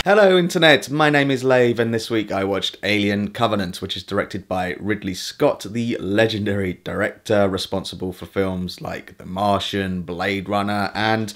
Hello Internet, my name is Lave and this week I watched Alien Covenant, which is directed by Ridley Scott, the legendary director responsible for films like The Martian, Blade Runner and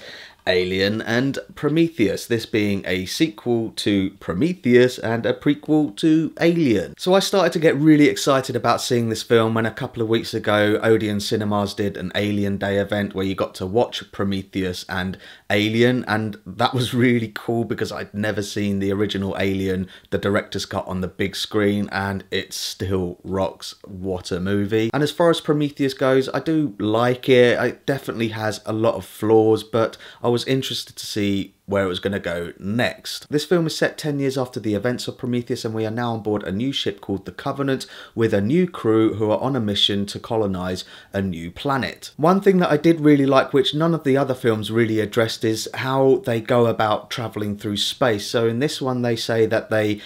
Alien and Prometheus, this being a sequel to Prometheus and a prequel to Alien. So I started to get really excited about seeing this film when a couple of weeks ago Odeon Cinemas did an Alien Day event where you got to watch Prometheus and Alien, and that was really cool because I'd never seen the original Alien, the director's cut, on the big screen, and it still rocks. What a movie. And as far as Prometheus goes, I do like it. It definitely has a lot of flaws, but I was interested to see where it was going to go next. This film is set 10 years after the events of Prometheus, and we are now on board a new ship called the Covenant with a new crew who are on a mission to colonize a new planet. One thing that I did really like, which none of the other films really addressed, is how they go about traveling through space. So in this one they say that they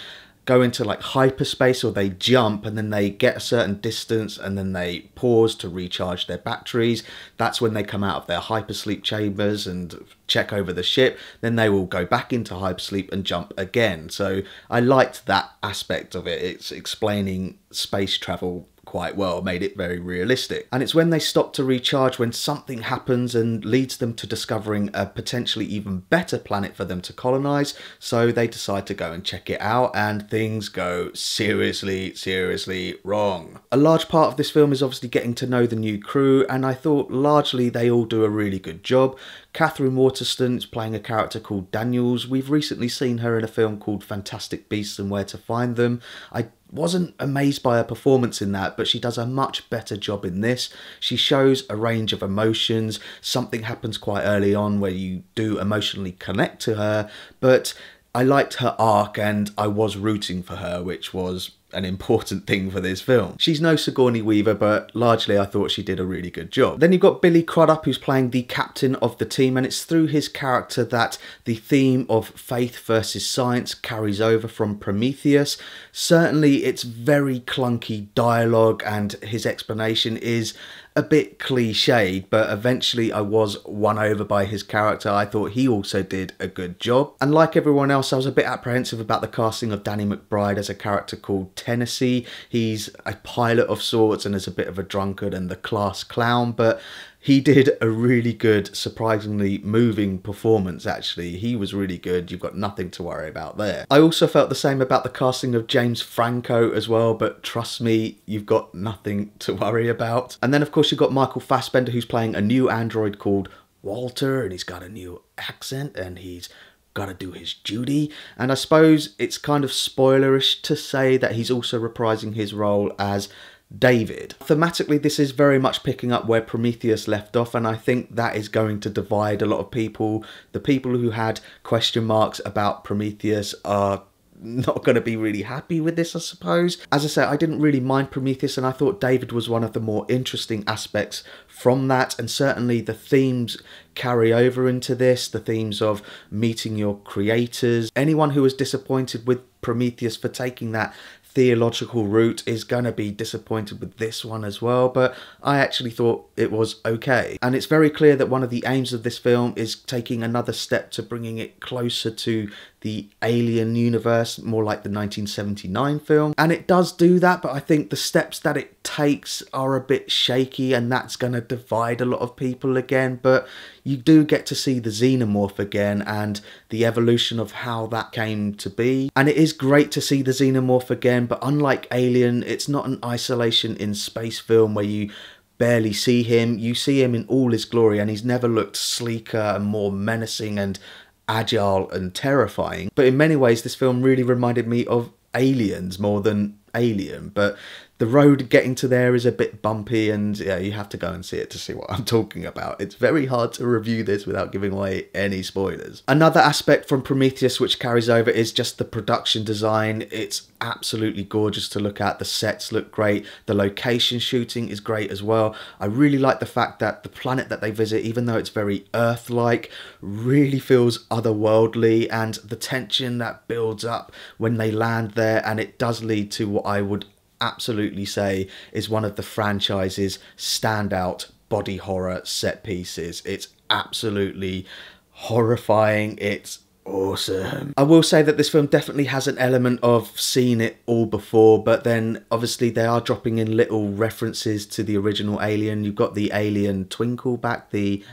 go into like hyperspace, or they jump and then they get a certain distance and then they pause to recharge their batteries. That's when they come out of their hypersleep chambers and check over the ship. Then they will go back into hypersleep and jump again. So I liked that aspect of it. It's explaining space travel quite well, made it very realistic. And it's when they stop to recharge when something happens and leads them to discovering a potentially even better planet for them to colonize. So they decide to go and check it out, and things go seriously wrong. A large part of this film is obviously getting to know the new crew, and I thought largely they all do a really good job. Katherine Waterston is playing a character called Daniels. We've recently seen her in a film called Fantastic Beasts and Where to Find Them. I wasn't amazed by her performance in that, but she does a much better job in this. She shows a range of emotions. Something happens quite early on where you do emotionally connect to her, but I liked her arc and I was rooting for her, which was an important thing for this film. She's no Sigourney Weaver, but largely I thought she did a really good job. Then you've got Billy Crudup, who's playing the captain of the team, and it's through his character that the theme of faith versus science carries over from Prometheus. Certainly it's very clunky dialogue and his explanation is a bit cliched, but eventually I was won over by his character. I thought he also did a good job. And like everyone else, I was a bit apprehensive about the casting of Danny McBride as a character called Tennessee. He's a pilot of sorts and is a bit of a drunkard and the class clown, but he did a really good, surprisingly moving performance actually. He was really good. You've got nothing to worry about there. I also felt the same about the casting of James Franco as well, but trust me, you've got nothing to worry about. And then of course you've got Micahel Fassbender, who's playing a new android called Walter, and he's got a new accent and he's got to do his duty. And I suppose it's kind of spoilerish to say that he's also reprising his role as David. Thematically, this is very much picking up where Prometheus left off, and I think that is going to divide a lot of people. The people who had question marks about Prometheus are not going to be really happy with this, I suppose. As I say, I didn't really mind Prometheus, and I thought David was one of the more interesting aspects from that, and certainly the themes carry over into this, the themes of meeting your creators. Anyone who was disappointed with Prometheus for taking that theological route is going to be disappointed with this one as well, but I actually thought it was okay. And it's very clear that one of the aims of this film is taking another step to bringing it closer to the Alien universe, more like the 1979 film. And it does do that, but I think the steps that it takes are a bit shaky, and that's going to divide a lot of people again. But you do get to see the xenomorph again and the evolution of how that came to be. And it is great to see the xenomorph again, but unlike Alien, it's not an isolation in space film where you barely see him. You see him in all his glory, and he's never looked sleeker and more menacing and agile and terrifying. But in many ways this film really reminded me of Aliens more than Alien, but the road getting to there is a bit bumpy, and yeah, you have to go and see it to see what I'm talking about. It's very hard to review this without giving away any spoilers. Another aspect from Prometheus which carries over is just the production design. It's absolutely gorgeous to look at. The sets look great. The location shooting is great as well. I really like the fact that the planet that they visit, even though it's very Earth-like, really feels otherworldly, and the tension that builds up when they land there, and it does lead to what I would absolutely say is one of the franchise's standout body horror set pieces. It's absolutely horrifying. It's awesome. I will say that this film definitely has an element of seeing it all before, but then obviously they are dropping in little references to the original Alien. You've got the Alien twinkle back, the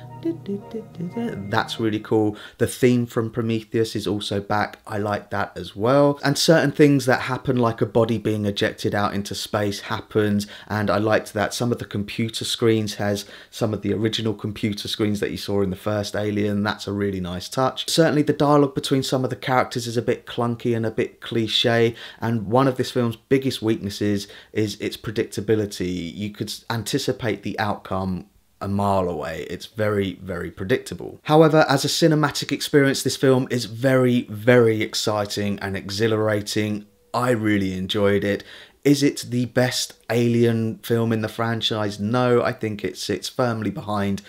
that's really cool. The theme from Prometheus is also back. I like that as well. And certain things that happen, like a body being ejected out into space, happens, and I liked that some of the computer screens has some of the original computer screens that you saw in the first Alien. That's a really nice touch. Certainly the dialogue between some of the characters is a bit clunky and a bit cliche, and one of this film's biggest weaknesses is its predictability. You could anticipate the outcome a mile away. It's very, very predictable. However, as a cinematic experience, this film is very, very exciting and exhilarating. I really enjoyed it. Is it the best Alien film in the franchise? No, I think it sits firmly behind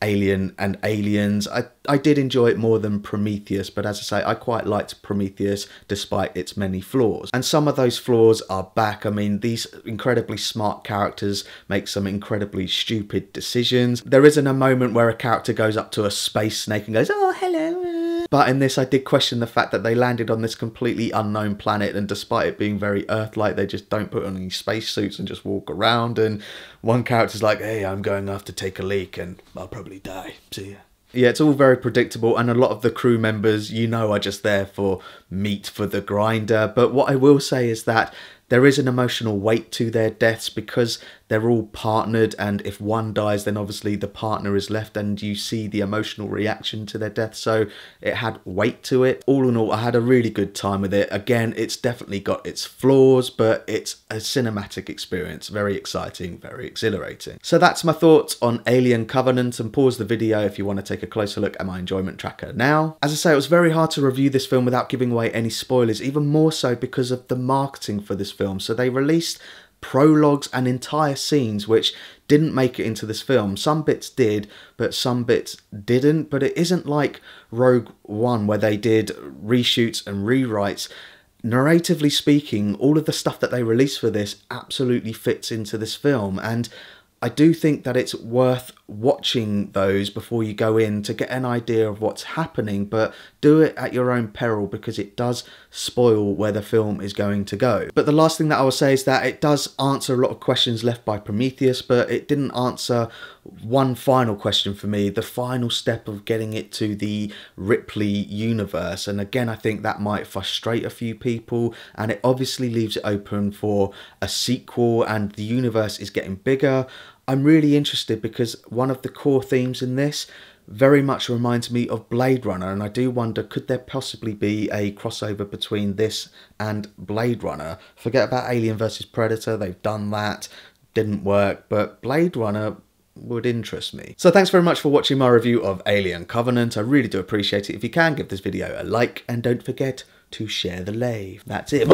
Alien and Aliens. I did enjoy it more than Prometheus, but as I say, I quite liked Prometheus despite its many flaws. And some of those flaws are back. I mean, these incredibly smart characters make some incredibly stupid decisions. There isn't a moment where a character goes up to a space snake and goes, "Oh, hello." But in this, I did question the fact that they landed on this completely unknown planet, and despite it being very Earth-like, they just don't put on any spacesuits and just walk around. And one character's like, "Hey, I'm going off to take a leak and I'll probably die. See ya." Yeah, it's all very predictable, and a lot of the crew members, you know, are just there for meat for the grinder. But what I will say is that there is an emotional weight to their deaths because they're all partnered, and if one dies, then obviously the partner is left, and you see the emotional reaction to their death, so it had weight to it. All in all, I had a really good time with it. Again, it's definitely got its flaws, but it's a cinematic experience. Very exciting, very exhilarating. So that's my thoughts on Alien Covenant, and pause the video if you want to take a closer look at my enjoyment tracker now. As I say, it was very hard to review this film without giving away any spoilers, even more so because of the marketing for this film. So they released prologues and entire scenes which didn't make it into this film. Some bits did, but some bits didn't. But it isn't like Rogue One where they did reshoots and rewrites. Narratively speaking, all of the stuff that they released for this absolutely fits into this film, and I do think that it's worth watching those before you go in to get an idea of what's happening, but do it at your own peril because it does spoil where the film is going to go. But the last thing that I will say is that it does answer a lot of questions left by Prometheus, but it didn't answer one final question for me, the final step of getting it to the Ripley universe. And again, I think that might frustrate a few people, and it obviously leaves it open for a sequel, and the universe is getting bigger. I'm really interested because one of the core themes in this very much reminds me of Blade Runner, and I do wonder, could there possibly be a crossover between this and Blade Runner? Forget about Alien vs Predator, they've done that, didn't work, but Blade Runner would interest me. So thanks very much for watching my review of Alien Covenant. I really do appreciate it. If you can, give this video a like, and don't forget to share the lave. That's it.